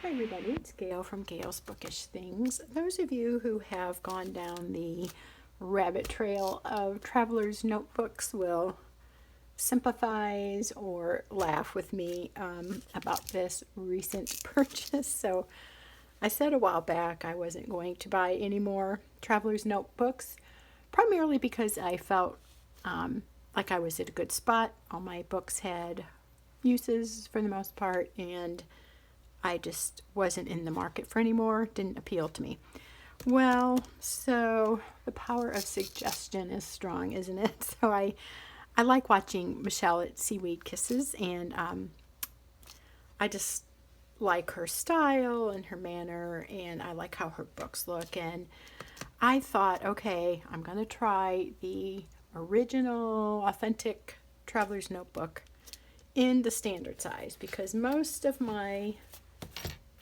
Hi everybody, it's Gail from Gail's Bookish Things. Those of you who have gone down the rabbit trail of traveler's notebooks will sympathize or laugh with me about this recent purchase. So I said a while back I wasn't going to buy any more traveler's notebooks, primarily because I felt like I was at a good spot. All my books had uses for the most part, and I just wasn't in the market for any more. Didn't appeal to me. Well, so the power of suggestion is strong, isn't it? So I like watching Michelle at Seaweed Kisses, and I just like her style and her manner, and I like how her books look. And I thought, okay, I'm going to try the original, authentic Traveler's Notebook in the standard size because most of my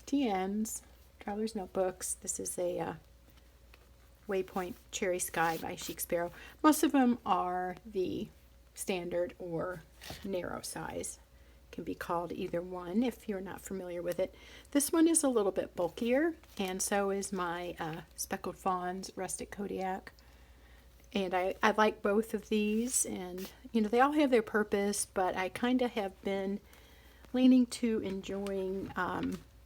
TNs, Traveler's Notebooks, this is a Waypoint Cherry Sky by Chic Sparrow. Most of them are the standard or narrow size. Can be called either one if you're not familiar with it. This one is a little bit bulkier, and so is my Speckled Fawns Rustic Kodiak. And I like both of these, and they all have their purpose, but I kind of have been leaning to enjoying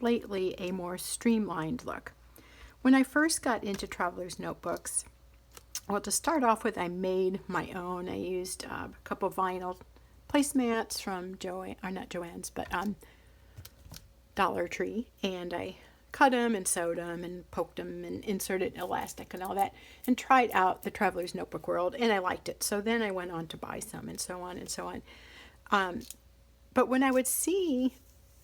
lately a more streamlined look. When I first got into Traveler's Notebooks, well, to start off with, I made my own. I used a couple vinyl placemats from Dollar Tree, and I cut them and sewed them and poked them and inserted elastic and all that, and tried out the Traveler's Notebook world, and I liked it. So then I went on to buy some, and so on and so on. But when I would see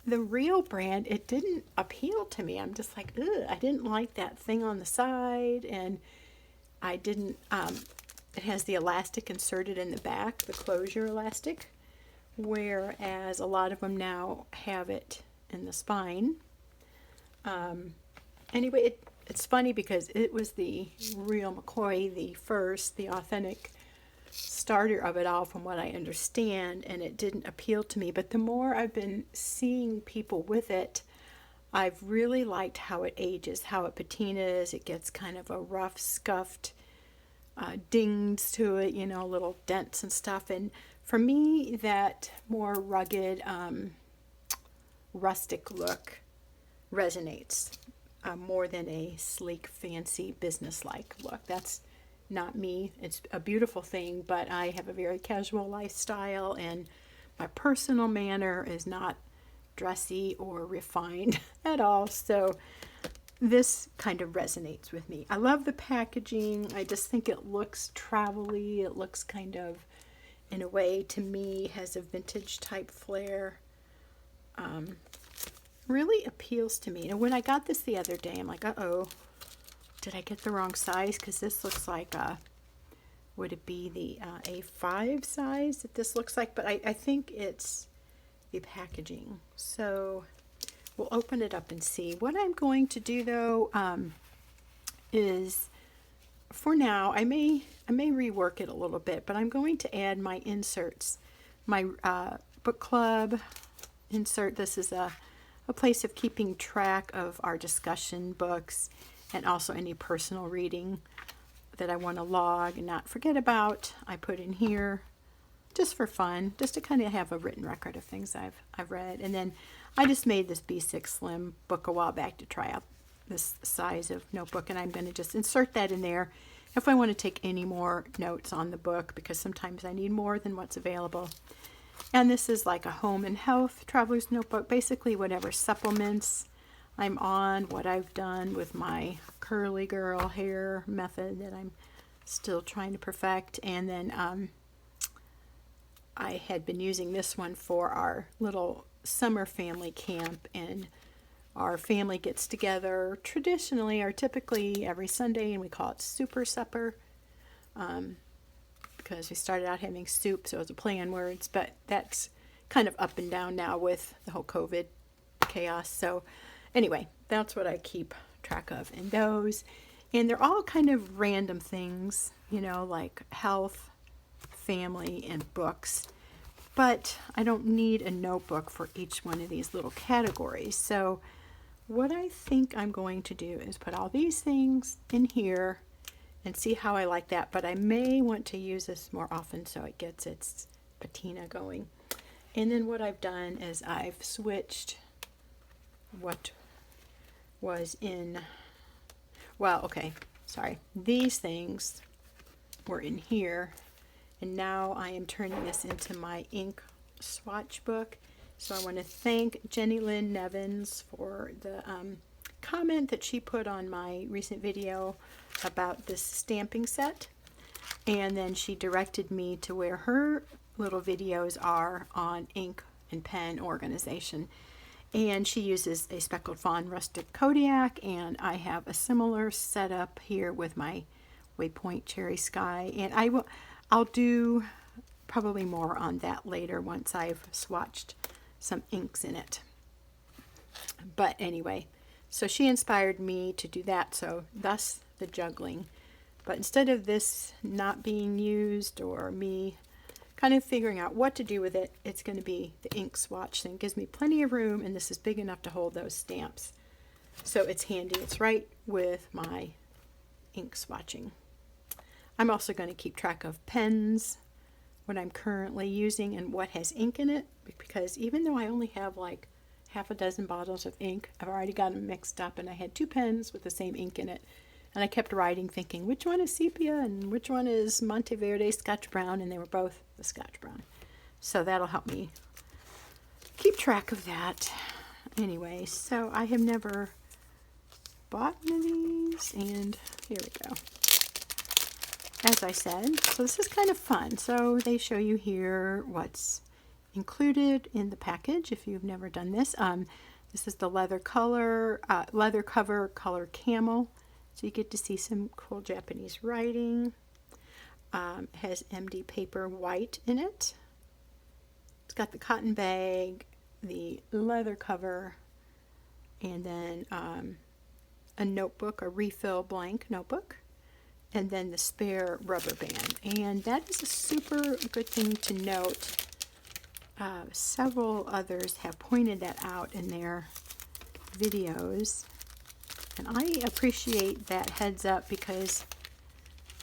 the real brand, it didn't appeal to me. I'm just like, ugh, I didn't like that thing on the side, and I didn't, it has the elastic inserted in the back, the closure elastic, whereas a lot of them now have it in the spine. Anyway, it's funny because it was the real McCoy, the authentic starter of it all from what I understand, and it didn't appeal to me. But the more I've been seeing people with it, I've really liked how it ages, how it patinas. It gets kind of a rough, scuffed dings to it, little dents and stuff. And for me, that more rugged, rustic look resonates more than a sleek, fancy, business-like look. That's not me. It's a beautiful thing, but I have a very casual lifestyle, and my personal manner is not dressy or refined at all. So this kind of resonates with me. I love the packaging. I just think it looks travel-y. It looks kind of, in a way, to me, has a vintage type flair. Really appeals to me. And when I got this the other day, I'm like, uh-oh, did I get the wrong size? Because this looks like, would it be the A5 size that this looks like? But I think it's the packaging. So we'll open it up and see. What I'm going to do, though, is, for now, I may rework it a little bit, but I'm going to add my inserts. My book club insert. This is a place of keeping track of our discussion books and also any personal reading that I want to log and not forget about. I put in here just for fun, just to kind of have a written record of things I've read. And then I just made this B6 Slim book a while back to try out this size of notebook, and I'm going to just insert that in there if I want to take any more notes on the book, because sometimes I need more than what's available. And this is like a home and health traveler's notebook, basically whatever supplements I'm on, what I've done with my curly girl hair method that I'm still trying to perfect. And then I had been using this one for our little summer family camp, and our family gets together traditionally or typically every Sunday, and we call it Super Supper. Because we started out having soup, so it was a play on words, but that's kind of up and down now with the whole COVID chaos. So anyway, that's what I keep track of in those. And they're all kind of random things, like health, family, and books. But I don't need a notebook for each one of these little categories. So what I think I'm going to do is put all these things in here and see how I like that, but I may want to use this more often so it gets its patina going. And then what I've done is I've switched what was in, well, okay, sorry, these things were in here, and now I am turning this into my ink swatch book. So I want to thank Jenny Lynn Nevins for the comment that she put on my recent video about this stamping set, and then she directed me to where her little videos are on ink and pen organization. And she uses a speckled fawn rustic Kodiak, and I have a similar setup here with my Waypoint Cherry Sky, and I'll do probably more on that later once I've swatched some inks in it. But anyway, so she inspired me to do that, so thus the juggling. But instead of this not being used or me kind of figuring out what to do with it, it's going to be the ink swatch thing. It gives me plenty of room, and this is big enough to hold those stamps. So it's handy. It's right with my ink swatching. I'm also going to keep track of pens, what I'm currently using, and what has ink in it, because even though I only have like half a dozen bottles of ink, I've already got them mixed up, and I had 2 pens with the same ink in it. And I kept writing thinking, which one is sepia and which one is Monteverde Scotch Brown, and they were both the Scotch Brown. So that'll help me keep track of that. Anyway, so I have never bought one of these, and here we go. As I said, so this is kind of fun. So they show you here what's included in the package if you've never done this. This is the leather cover color camel. So you get to see some cool Japanese writing. It has MD paper white in it. It's got the cotton bag, the leather cover, and then a notebook, a refill blank notebook, and then the spare rubber band. And that is a super good thing to note. Several others have pointed that out in their videos. And I appreciate that heads up, because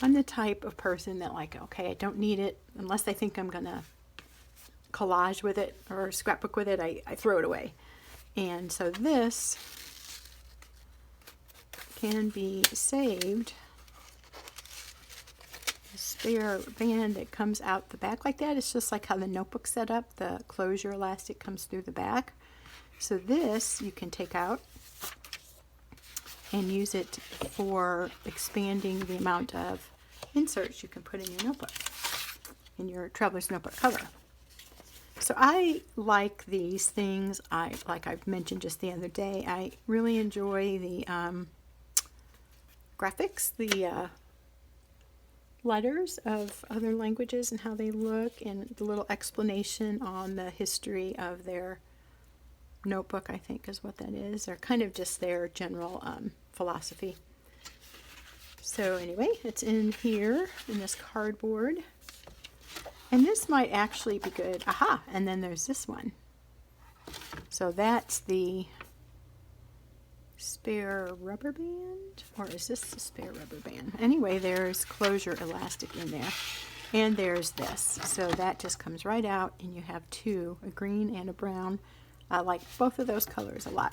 I'm the type of person that like, okay, I don't need it unless I think I'm going to collage with it or scrapbook with it, I throw it away. And so this can be saved. The spare band that comes out the back like that, it's just like how the notebook's set up. The closure elastic comes through the back. So this you can take out and use it for expanding the amount of inserts you can put in your notebook, in your traveler's notebook cover. So I like these things. Like I've mentioned just the other day, I really enjoy the graphics, the letters of other languages and how they look, and the little explanation on the history of their notebook, I think is what that is, or kind of just their general philosophy. So anyway, it's in here in this cardboard, and this might actually be good. Aha, and then there's this one. So that's the spare rubber band, or is this the spare rubber band? Anyway, there's closure elastic in there, and there's this. So that just comes right out, and you have 2, a green and a brown. I like both of those colors a lot.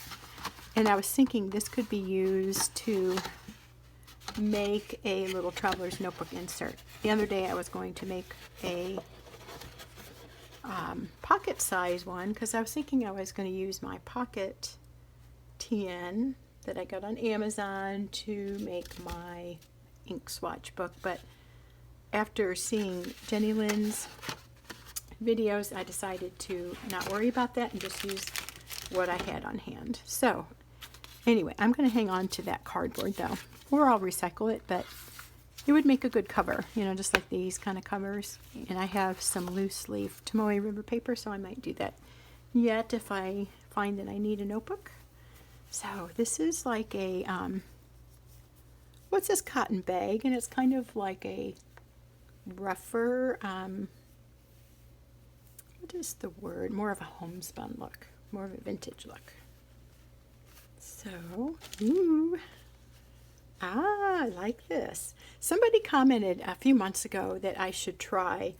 And I was thinking this could be used to make a little traveler's notebook insert. The other day I was going to make a pocket size one, because I was thinking I was going to use my pocket TN that I got on Amazon to make my ink swatch book. But after seeing Jenny Lynn's videos, I decided to not worry about that and just use what I had on hand. So anyway, I'm going to hang on to that cardboard though, or I'll recycle it, but it would make a good cover, you know, just like these kind of covers. And I have some loose leaf Tomoe river paper, so I might do that yet if I find that I need a notebook. So this is like a what's this cotton bag, and it's kind of like a rougher what is the word, more of a homespun look, more of a vintage look. So, ooh. Ah, I like this. Somebody commented a few months ago that I should try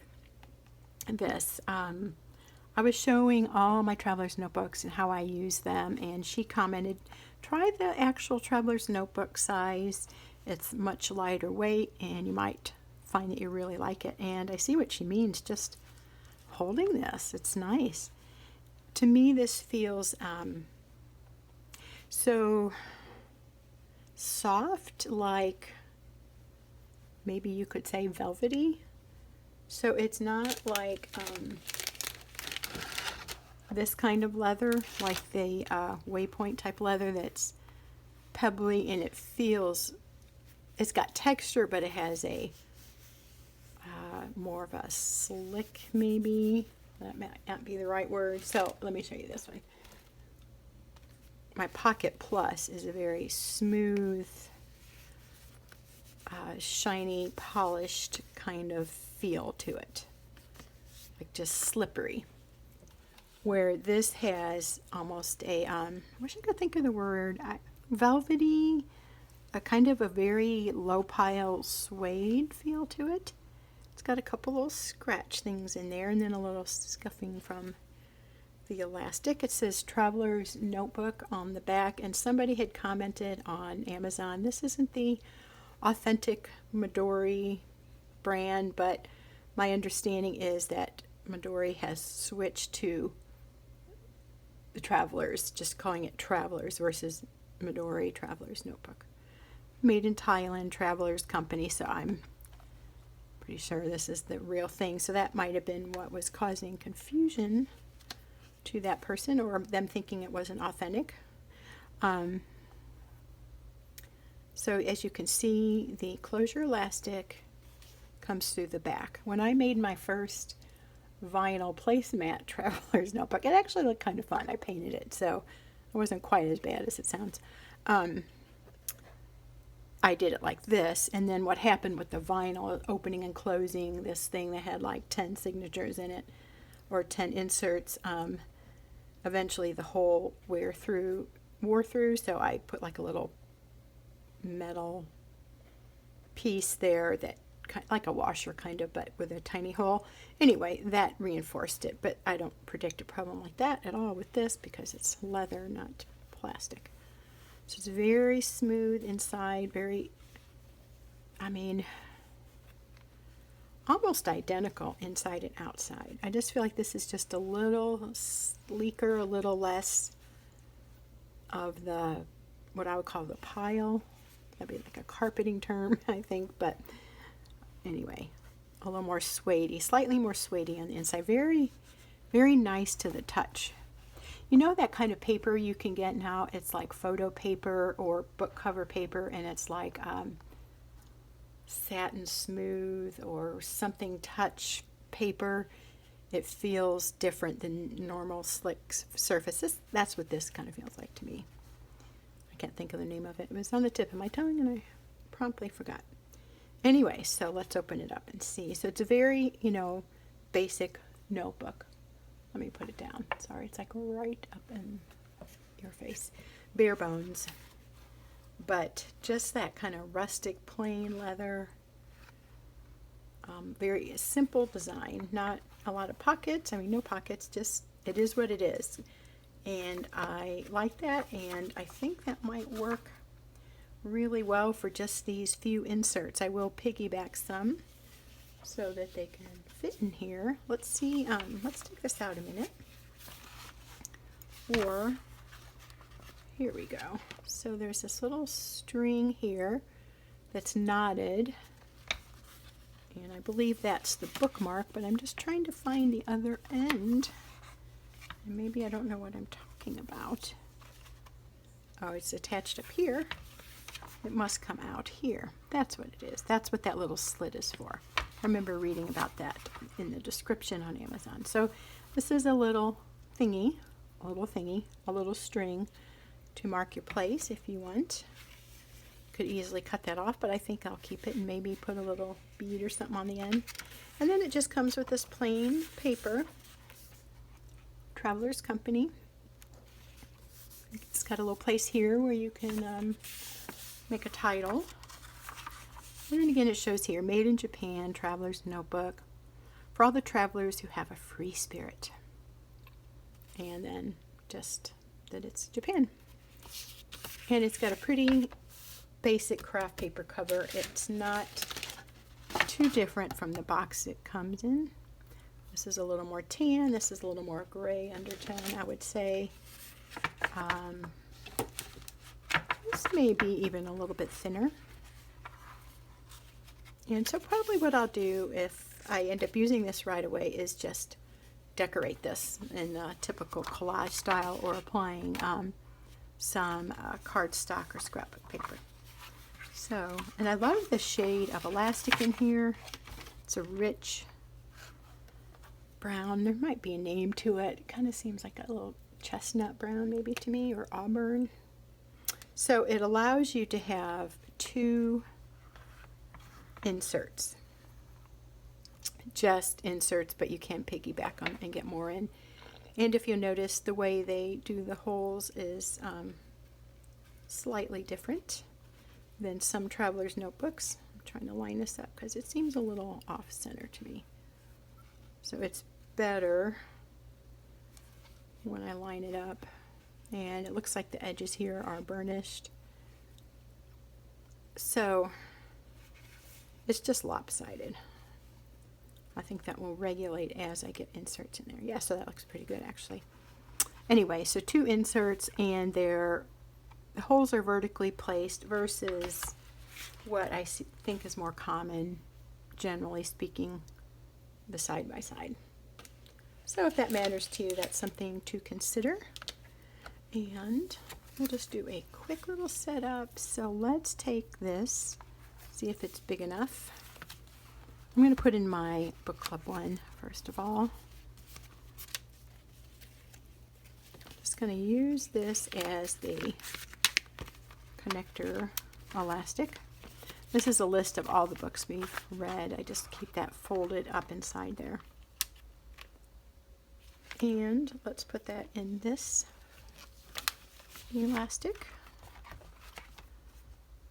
this. I was showing all my Traveler's Notebooks and how I use them, and she commented, try the actual Traveler's Notebook size. It's much lighter weight, and you might find that you really like it. And I see what she means, just holding this. It's nice. To me, this feels so soft, like maybe you could say velvety. So it's not like this kind of leather, like the Waypoint type leather that's pebbly, and it feels, it's got texture, but it has a more of a slick, maybe. That might not be the right word. So let me show you this one. My Pocket Plus is a very smooth, shiny, polished kind of feel to it. Like just slippery. Where this has almost a, I wish I could think of the word, velvety, a kind of a very low pile suede feel to it. It's got a couple little scratch things in there, and then a little scuffing from the elastic. It says Traveler's Notebook on the back, and somebody had commented on Amazon, this isn't the authentic Midori brand, but my understanding is that Midori has switched to the Travelers, just calling it Travelers versus Midori Traveler's Notebook. Made in Thailand, Travelers Company, so I'm pretty sure this is the real thing. So that might have been what was causing confusion to that person, or them thinking it wasn't authentic. So as you can see, the closure elastic comes through the back. When I made my first vinyl placemat Traveler's Notebook, it actually looked kind of fun. I painted it, so it wasn't quite as bad as it sounds. I did it like this, and then what happened with the vinyl opening and closing, this thing that had like 10 signatures in it, or 10 inserts, eventually the hole wore through, so I put like a little metal piece there that like a washer kind of, but with a tiny hole. Anyway, that reinforced it, but I don't predict a problem like that at all with this because it's leather, not plastic. So it's very smooth inside, very, I mean, almost identical inside and outside. I just feel like this is just a little sleeker, a little less of the, what I would call the pile. That'd be like a carpeting term, I think, but anyway, a little more suedey, slightly more suedey on the inside. Very, very nice to the touch. You know that kind of paper you can get now? It's like photo paper or book cover paper, and it's like satin smooth or something touch paper. It feels different than normal slick surfaces. That's what this kind of feels like to me. I can't think of the name of it. It was on the tip of my tongue, and I promptly forgot. Anyway, so let's open it up and see. So it's a very, basic notebook. Let me put it down. Sorry, it's like right up in your face. Bare bones. But just that kind of rustic, plain leather. Very simple design. Not a lot of pockets. I mean, no pockets. Just, it is what it is. And I like that. And I think that might work really well for just these few inserts. I will piggyback some so that they can fit in here. Let's see, let's take this out a minute. Or, here we go. So there's this little string here that's knotted, and I believe that's the bookmark, but I'm just trying to find the other end, and maybe I don't know what I'm talking about. Oh, it's attached up here. It must come out here. That's what it is. That's what that little slit is for. I remember reading about that in the description on Amazon. So this is a little thingy, a little string to mark your place if you want. You could easily cut that off, but I think I'll keep it and maybe put a little bead or something on the end. And then it just comes with this plain paper, Traveler's Company. It's got a little place here where you can make a title. And then again it shows here, Made in Japan, Traveler's Notebook, for all the travelers who have a free spirit. And then just that it's Japan. And it's got a pretty basic craft paper cover. It's not too different from the box it comes in. This is a little more tan. This is a little more gray undertone, I would say. This may be even a little bit thinner. And so probably what I'll do if I end up using this right away is just decorate this in a typical collage style, or applying some cardstock or scrapbook paper. So, and I love the shade of elastic in here. It's a rich brown. There might be a name to it. It kind of seems like a little chestnut brown maybe to me, or auburn. So it allows you to have 2 inserts. Just inserts, but you can piggyback on and get more in. And if you notice, the way they do the holes is slightly different than some traveler's notebooks. I'm trying to line this up because it seems a little off center to me. So it's better when I line it up. And it looks like the edges here are burnished. So it's just lopsided. I think that will regulate as I get inserts in there. Yeah, so that looks pretty good actually. Anyway, so 2 inserts, and the holes are vertically placed versus what I think is more common, generally speaking, the side by side. So if that matters to you, that's something to consider. And we'll just do a quick little setup. So let's take this, see if it's big enough. I'm going to put in my book club one first of all. Just going to use this as the connector elastic. This is a list of all the books we've read. I just keep that folded up inside there. And let's put that in this elastic.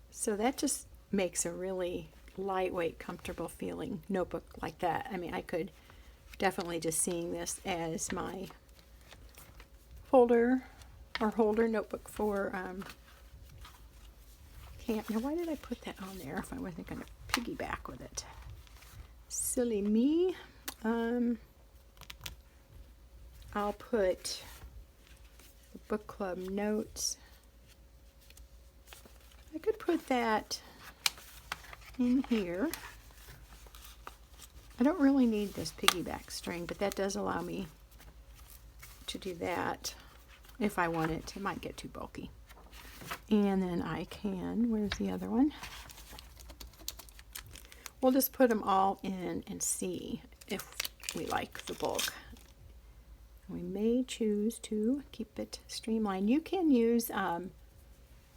So that just makes a really lightweight, comfortable feeling notebook like that. I mean, I could definitely just seeing this as my folder or holder notebook for camp. Now, why did I put that on there if I wasn't going to piggyback with it? Silly me. I'll put the book club notes. I could put that in here. I don't really need this piggyback string, but that does allow me to do that if I want it. It might get too bulky. And then I can, where's the other one? We'll just put them all in and see if we like the bulk. We may choose to keep it streamlined. You can use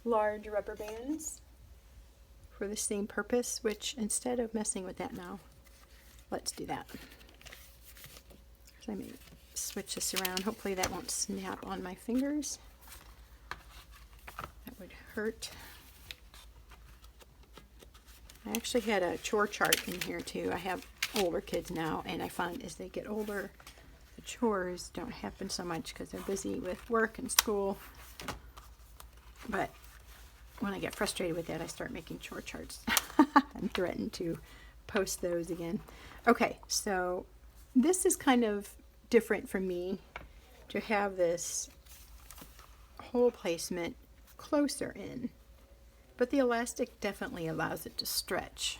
large rubber bands for the same purpose, which instead of messing with that now, let's do that. So I may switch this around. Hopefully that won't snap on my fingers. That would hurt. I actually had a chore chart in here too. I have older kids now, and I find as they get older, the chores don't happen so much because they're busy with work and school. But when I get frustrated with that, I start making chore charts. I'm threatened to post those again. Okay, so this is kind of different for me to have this hole placement closer in, but the elastic definitely allows it to stretch,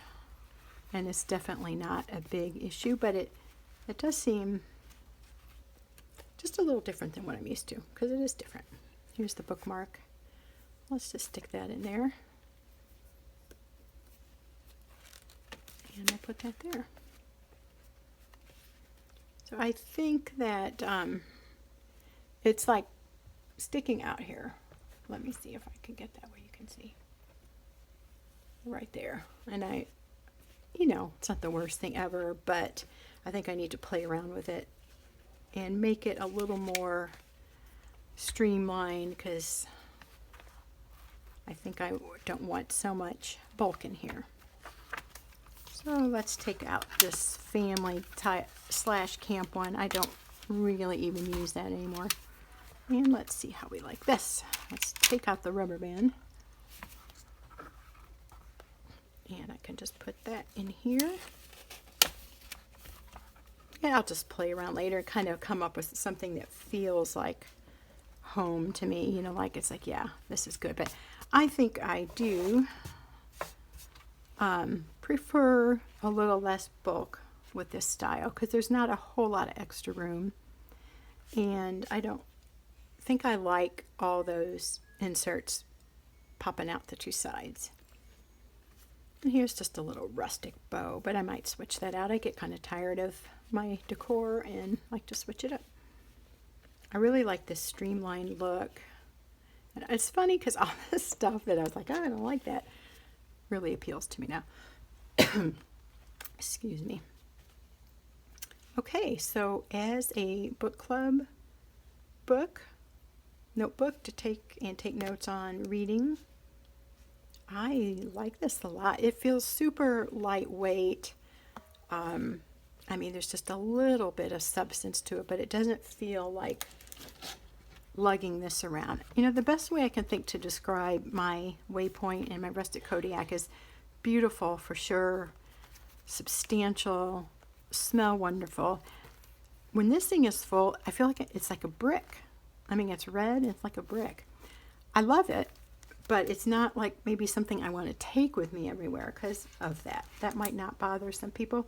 and it's definitely not a big issue, but it does seem just a little different than what I'm used to, because it is different. Here's the bookmark. Let's just stick that in there. And I put that there. So I think that it's like sticking out here. Let me see if I can get that where you can see. Right there. And it's not the worst thing ever, but I think I need to play around with it and make it a little more streamlined, because I think I don't want so much bulk in here. So let's take out this family type / camp one. I don't really even use that anymore. And let's see how we like this. Let's take out the rubber band. And I can just put that in here. And I'll just play around later, kind of come up with something that feels like home to me. You know, like it's like, yeah, this is good. But I think I do prefer a little less bulk with this style because there's not a whole lot of extra room. And I don't think I like all those inserts popping out the two sides. And here's just a little rustic bow, but I might switch that out. I get kind of tired of my decor and like to switch it up. I really like this streamlined look. And it's funny because all this stuff that I was like, oh, I don't like that, really appeals to me now. Excuse me. Okay, so as a book club notebook to take notes on reading, I like this a lot. It feels super lightweight. I mean, there's just a little bit of substance to it, but it doesn't feel like lugging this around. You know, the best way I can think to describe my Waypoint and my Rustic Kodiak is beautiful for sure, substantial, smell wonderful. When this thing is full, I feel like it's like a brick. I mean, it's red and it's like a brick. I love it, but it's not like maybe something I want to take with me everywhere because of that. That might not bother some people.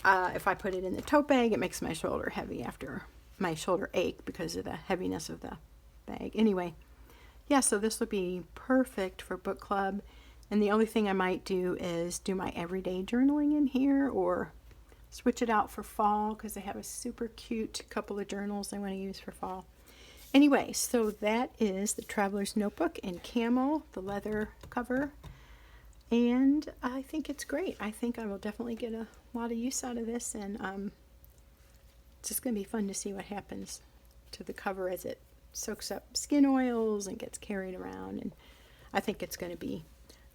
If I put it in the tote bag, it makes my shoulder heavy after my shoulder ache because of the heaviness of the bag. Anyway, yeah, so this would be perfect for book club. And the only thing I might do is do my everyday journaling in here or switch it out for fall because I have a super cute couple of journals I want to use for fall. Anyway, so that is the Traveler's Notebook in camel, the leather cover. And I think it's great. I think I will definitely get a lot of use out of this. And it's just going to be fun to see what happens to the cover as it soaks up skin oils and gets carried around. And I think it's going to be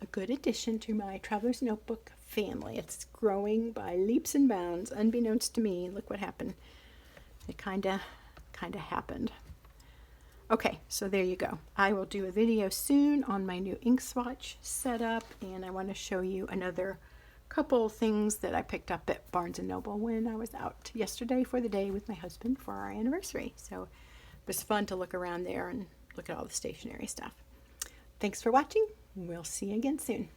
a good addition to my Traveler's Notebook family. It's growing by leaps and bounds, unbeknownst to me. Look what happened. It kind of happened. Okay, so there you go. I will do a video soon on my new ink swatch setup, and I want to show you another couple things that I picked up at Barnes & Noble when I was out yesterday for the day with my husband for our anniversary. So it was fun to look around there and look at all the stationery stuff. Thanks for watching. We'll see you again soon.